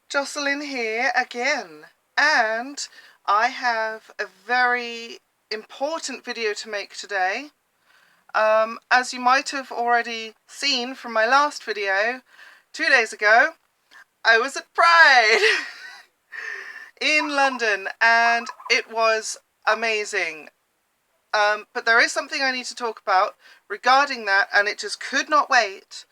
Jocelyn here again, and I have a very important video to make today. As you might have already seen from my last video, 2 days ago, I was at Pride in London, and it was amazing. But there is something I need to talk about regarding that, and it just could not wait.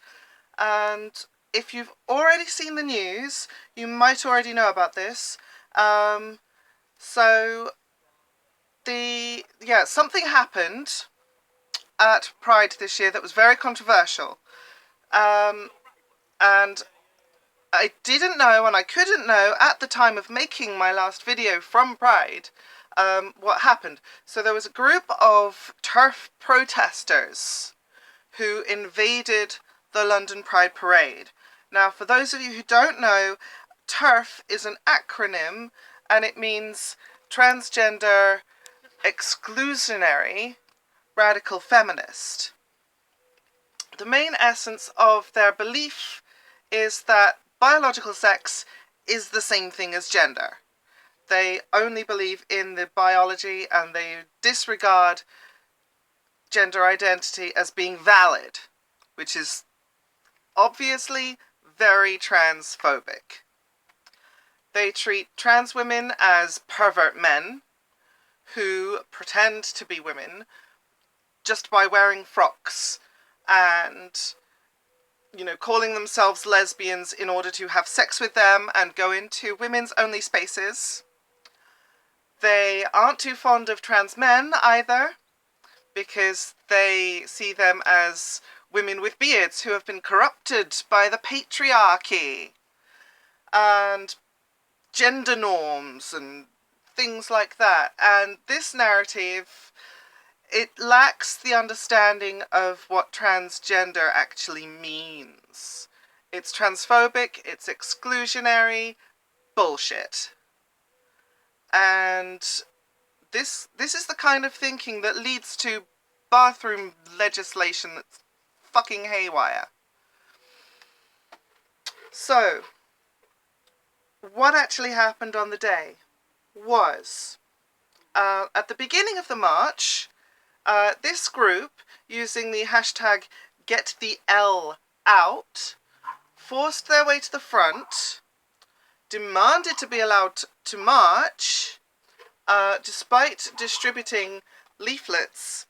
And if you've already seen the news, you might already know about this. Something happened at Pride this year that was very controversial. And I didn't know, and I couldn't know at the time of making my last video from Pride, what happened. So there was a group of TERF protesters who invaded the London Pride Parade. Now, for those of you who don't know, TERF is an acronym, and it means Transgender Exclusionary Radical Feminist. The main essence of their belief is that biological sex is the same thing as gender. They only believe in the biology, and they disregard gender identity as being valid, which is obviously very transphobic. They treat trans women as pervert men who pretend to be women just by wearing frocks and, calling themselves lesbians in order to have sex with them and go into women's only spaces. They aren't too fond of trans men either, because they see them as women with beards who have been corrupted by the patriarchy and gender norms and things like that. And this narrative, it lacks the understanding of what transgender actually means. It's transphobic, it's exclusionary bullshit. And this is the kind of thinking that leads to bathroom legislation that's fucking haywire. So, what actually happened on the day was, at the beginning of the march, this group, using the hashtag #GetTheL_Out, forced their way to the front, demanded to be allowed to march, despite distributing leaflets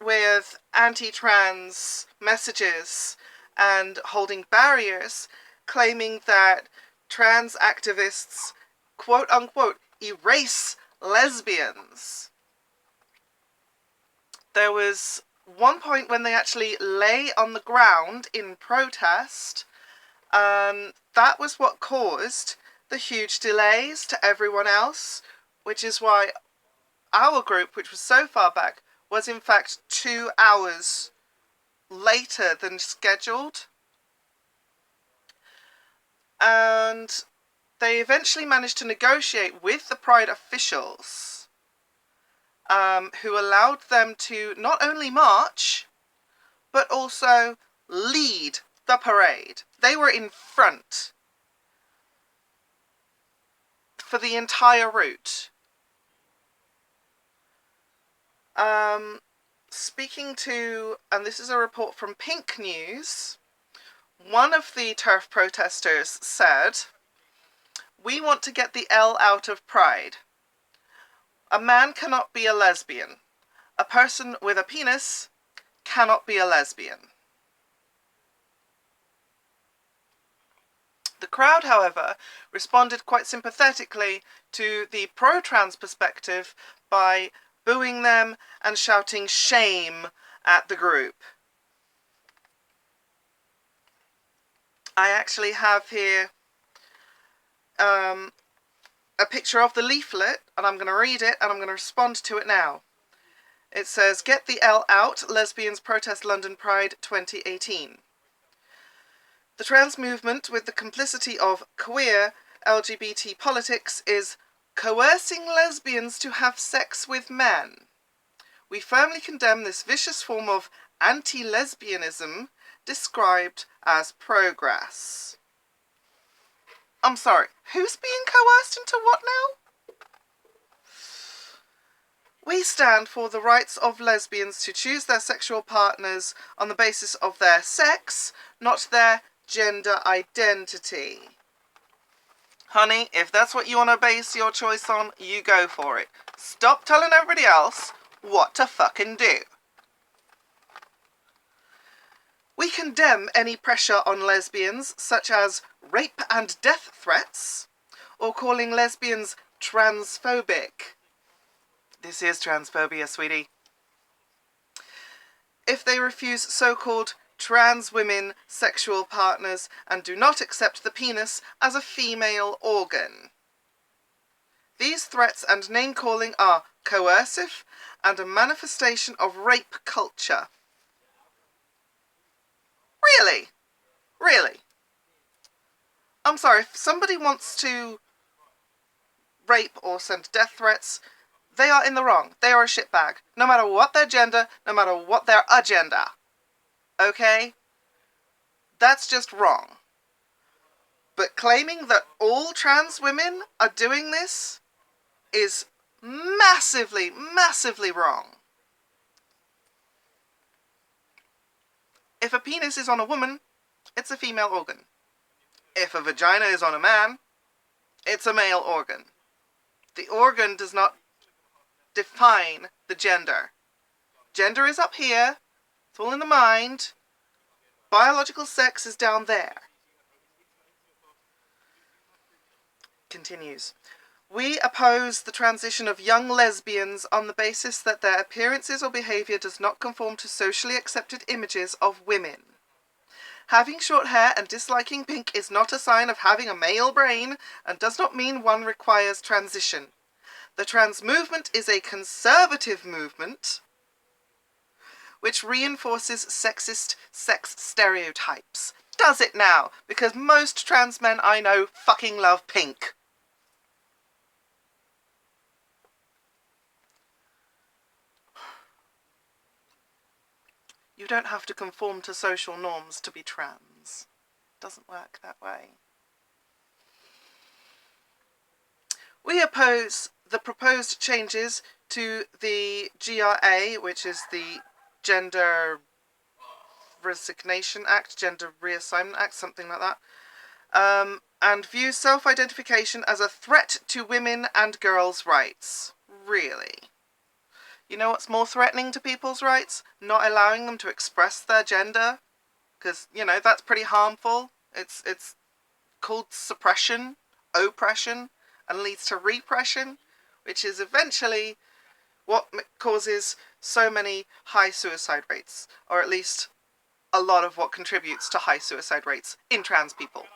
with anti-trans messages and holding barriers, claiming that trans activists, quote-unquote, erase lesbians. There was one point when they actually lay on the ground in protest, and that was what caused the huge delays to everyone else, which is why our group, which was so far back, was in fact 2 hours later than scheduled. And they eventually managed to negotiate with the Pride officials, who allowed them to not only march, but also lead the parade. They were in front for the entire route. Speaking to, and this is a report from Pink News, one of the TERF protesters said, "We want to get the L out of Pride. A man cannot be a lesbian. A person with a penis cannot be a lesbian." The crowd, however, responded quite sympathetically to the pro-trans perspective by booing them and shouting shame at the group. I actually have here a picture of the leaflet, and I'm going to read it and I'm going to respond to it now. It says, "Get the L out, lesbians protest London Pride 2018. The trans movement, with the complicity of queer LGBT politics, is coercing lesbians to have sex with men. We firmly condemn this vicious form of anti-lesbianism described as progress." I'm sorry, who's being coerced into what now? We stand for the rights of lesbians to choose their sexual partners on the basis of their sex, not their gender identity. Honey, if that's what you want to base your choice on, you go for it. Stop telling everybody else what to fucking do. We condemn any pressure on lesbians, such as rape and death threats, or calling lesbians transphobic. This is transphobia, sweetie. If they refuse so-called trans women sexual partners and do not accept the penis as a female organ. These threats and name-calling are coercive and a manifestation of rape culture. Really? Really? I'm sorry, if somebody wants to rape or send death threats, they are in the wrong. They are a shitbag. No matter what their gender, no matter what their agenda. Okay? That's just wrong. But claiming that all trans women are doing this is massively, massively wrong. If a penis is on a woman, it's a female organ. If a vagina is on a man, it's a male organ. The organ does not define the gender. Gender is up here. It's all in the mind. Biological sex is down there. Continues. We oppose the transition of young lesbians on the basis that their appearances or behaviour does not conform to socially accepted images of women. Having short hair and disliking pink is not a sign of having a male brain and does not mean one requires transition. The trans movement is a conservative movement which reinforces sexist sex stereotypes. Does it now? Because most trans men I know fucking love pink. You don't have to conform to social norms to be trans. It doesn't work that way. We oppose the proposed changes to the GRA, which is the Gender Resignation Act, Gender Reassignment Act, something like that, and view self-identification as a threat to women and girls' rights. Really? You know what's more threatening to people's rights? Not allowing them to express their gender. Because, you know, that's pretty harmful. It's called suppression, oppression, and leads to repression, which is eventually what causes so many high suicide rates. Or at least a lot of what contributes to high suicide rates in trans people.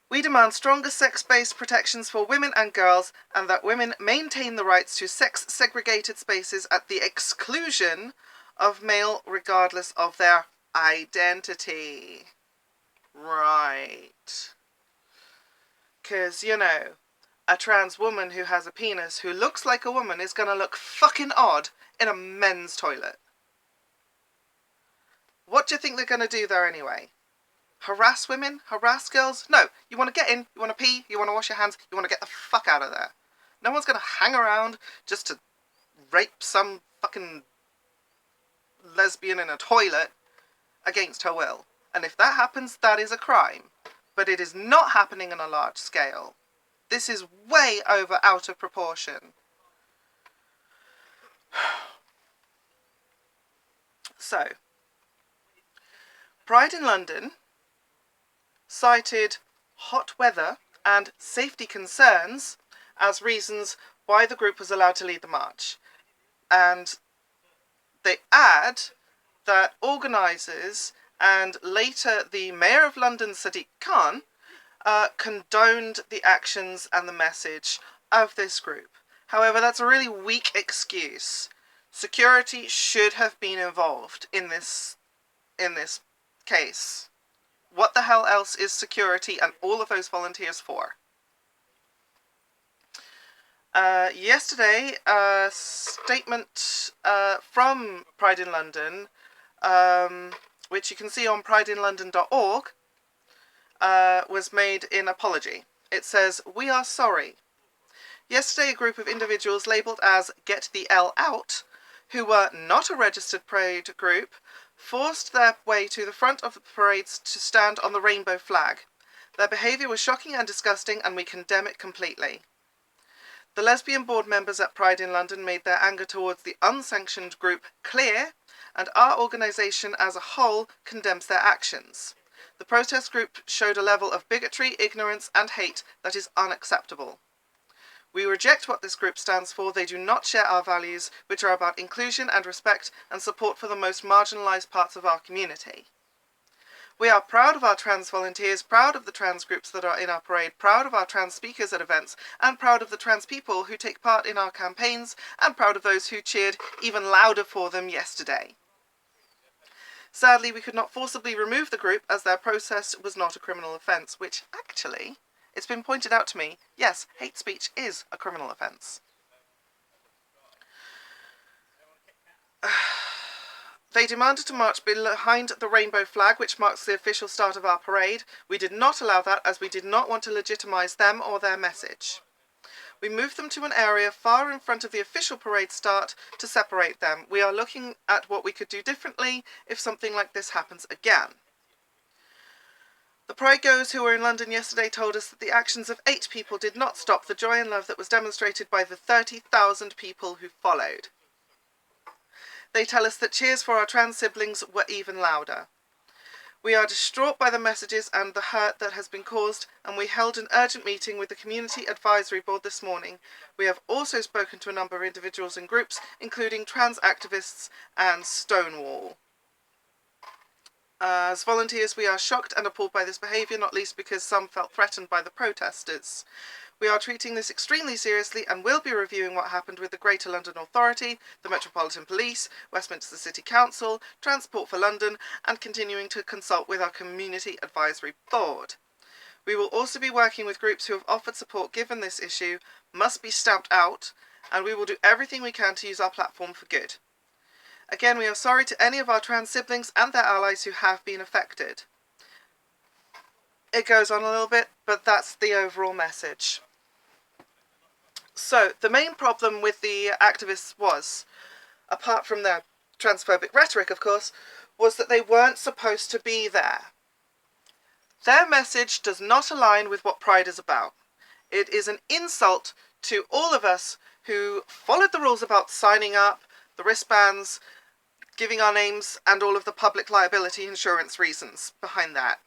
We demand stronger sex-based protections for women and girls, and that women maintain the rights to sex-segregated spaces at the exclusion of male regardless of their identity. Right. Because, you know, a trans woman who has a penis who looks like a woman is going to look fucking odd in a men's toilet. What do you think they're going to do there anyway? Harass women? Harass girls? No, you want to get in, you want to pee, you want to wash your hands, you want to get the fuck out of there. No one's going to hang around just to rape some fucking lesbian in a toilet against her will. And if that happens, that is a crime. But it is not happening on a large scale. This is way out of proportion. So, Pride in London cited hot weather and safety concerns as reasons why the group was allowed to lead the march. And they add that organisers and later the Mayor of London, Sadiq Khan, condoned the actions and the message of this group. However, that's a really weak excuse. Security should have been involved in this case. What the hell else is security and all of those volunteers for? Yesterday, a statement from Pride in London which you can see on prideinlondon.org, was made in apology. It says, "We are sorry. Yesterday, a group of individuals labelled as Get the L Out, who were not a registered parade group, forced their way to the front of the parades to stand on the rainbow flag. Their behaviour was shocking and disgusting, and we condemn it completely. The lesbian board members at Pride in London made their anger towards the unsanctioned group clear, and our organisation as a whole condemns their actions. The protest group showed a level of bigotry, ignorance and hate that is unacceptable. We reject what this group stands for. They do not share our values, which are about inclusion and respect and support for the most marginalised parts of our community. We are proud of our trans volunteers, proud of the trans groups that are in our parade, proud of our trans speakers at events, and proud of the trans people who take part in our campaigns, and proud of those who cheered even louder for them yesterday. Sadly, we could not forcibly remove the group as their protest was not a criminal offence, which actually, it's been pointed out to me, yes, hate speech is a criminal offence. They demanded to march behind the rainbow flag, which marks the official start of our parade. We did not allow that, as we did not want to legitimise them or their message. We moved them to an area far in front of the official parade start to separate them. We are looking at what we could do differently if something like this happens again. The parade goers who were in London yesterday told us that the actions of 8 people did not stop the joy and love that was demonstrated by the 30,000 people who followed. They tell us that cheers for our trans siblings were even louder. We are distraught by the messages and the hurt that has been caused, and we held an urgent meeting with the Community Advisory Board this morning. We have also spoken to a number of individuals and groups, including trans activists and Stonewall. As volunteers, we are shocked and appalled by this behaviour, not least because some felt threatened by the protesters. We are treating this extremely seriously and will be reviewing what happened with the Greater London Authority, the Metropolitan Police, Westminster City Council, Transport for London, and continuing to consult with our Community Advisory Board. We will also be working with groups who have offered support given this issue must be stamped out, and we will do everything we can to use our platform for good. Again, we are sorry to any of our trans siblings and their allies who have been affected. It goes on a little bit, but that's the overall message. So, the main problem with the activists was, apart from their transphobic rhetoric, of course, was that they weren't supposed to be there. Their message does not align with what Pride is about. It is an insult to all of us who followed the rules about signing up, the wristbands, giving our names, and all of the public liability insurance reasons behind that.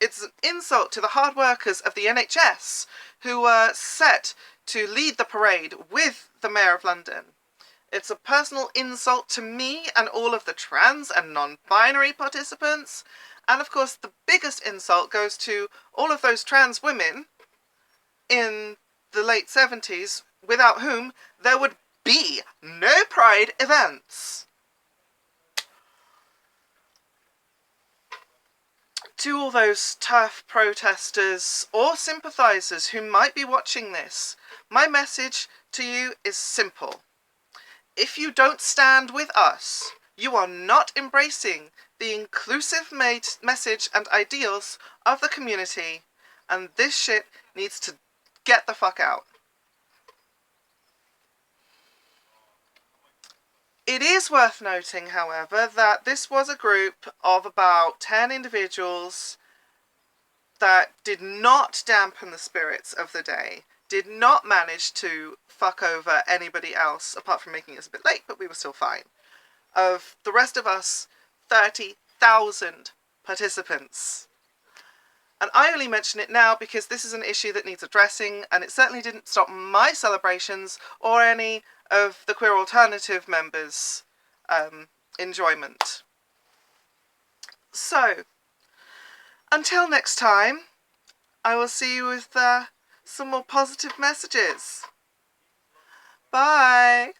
It's an insult to the hard workers of the NHS who were set to lead the parade with the Mayor of London. It's a personal insult to me and all of the trans and non-binary participants. And of course, the biggest insult goes to all of those trans women in the late 70s, without whom there would be no Pride events. To all those TERF protesters or sympathisers who might be watching this, my message to you is simple. If you don't stand with us, you are not embracing the inclusive message and ideals of the community, and this shit needs to get the fuck out. It is worth noting, however, that this was a group of about 10 individuals that did not dampen the spirits of the day, did not manage to fuck over anybody else, apart from making us a bit late, but we were still fine. Of the rest of us, 30,000 participants. And I only mention it now because this is an issue that needs addressing, and it certainly didn't stop my celebrations or any of the Queer Alternative members' enjoyment. So, until next time, I will see you with some more positive messages. Bye!